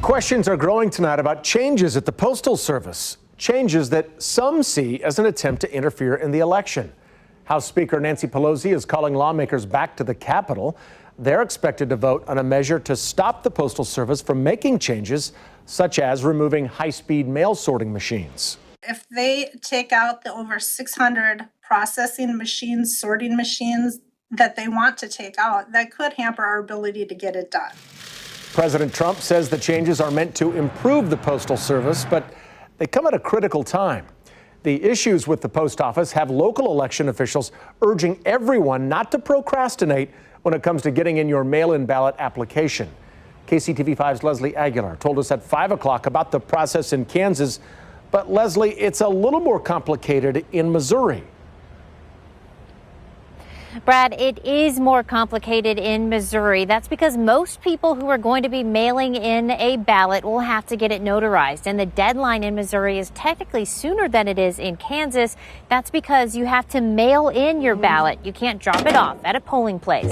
Questions are growing tonight about changes at the Postal Service, changes that some see as an attempt to interfere in the election. House Speaker Nancy Pelosi is calling lawmakers back to the Capitol. They're expected to vote on a measure to stop the Postal Service from making changes, such as removing high-speed mail sorting machines. If they take out the over 600 processing machines, sorting machines that they want to take out, that could hamper our ability to get it done. President Trump says the changes are meant to improve the Postal Service, but they come at a critical time. The issues with the post office have local election officials urging everyone not to procrastinate when it comes to getting in your mail-in ballot application. KCTV5's Leslie Aguilar told us at 5 o'clock about the process in Kansas. But Leslie, it's a little more complicated in Missouri. Brad, it is more complicated in Missouri. That's because most people who are going to be mailing in a ballot will have to get it notarized. And the deadline in Missouri is technically sooner than it is in Kansas. That's because you have to mail in your ballot. You can't drop it off at a polling place.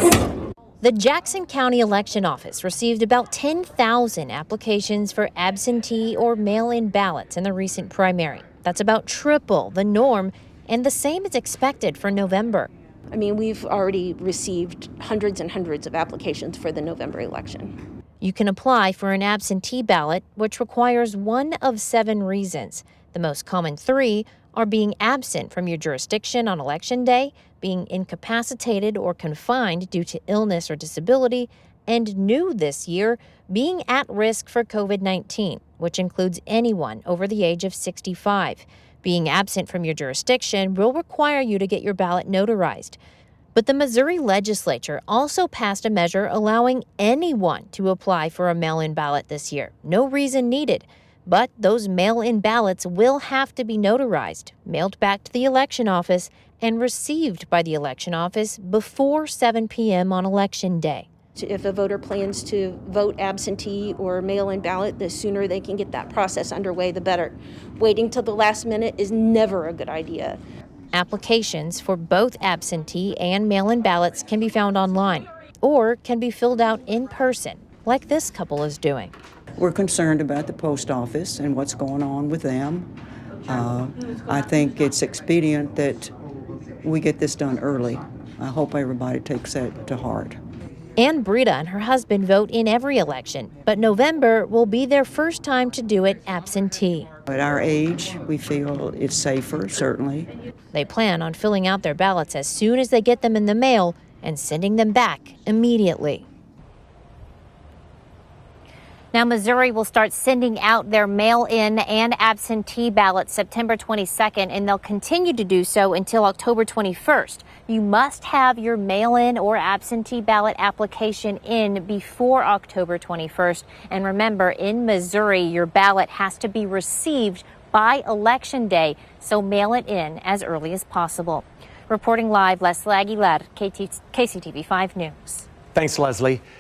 The Jackson County Election Office received about 10,000 applications for absentee or mail-in ballots in the recent primary. That's about triple the norm, and the same is expected for November. I mean, we've already received hundreds and hundreds of applications for the November election. You can apply for an absentee ballot, which requires one of 7 reasons. The most common 3 are being absent from your jurisdiction on Election Day, being incapacitated or confined due to illness or disability, and new this year, being at risk for COVID-19, which includes anyone over the age of 65. Being absent from your jurisdiction will require you to get your ballot notarized. But the Missouri legislature also passed a measure allowing anyone to apply for a mail-in ballot this year. No reason needed. But those mail-in ballots will have to be notarized, mailed back to the election office, and received by the election office before 7 p.m. on Election Day. If a voter plans to vote absentee or mail-in ballot, the sooner they can get that process underway, the better. Waiting till the last minute is never a good idea. Applications for both absentee and mail-in ballots can be found online or can be filled out in person, like this couple is doing. We're concerned about the post office and what's going on with them. I think it's expedient that we get this done early. I hope everybody takes that to heart. Ann Brita and her husband vote in every election, but November will be their first time to do it absentee. At our age, we feel it's safer, certainly. They plan on filling out their ballots as soon as they get them in the mail and sending them back immediately. Now, Missouri will start sending out their mail-in and absentee ballots September 22nd, and they'll continue to do so until October 21st. You must have your mail-in or absentee ballot application in before October 21st. And remember, in Missouri, your ballot has to be received by Election Day, so mail it in as early as possible. Reporting live, Leslie Aguilar, KCTV5 News. Thanks, Leslie.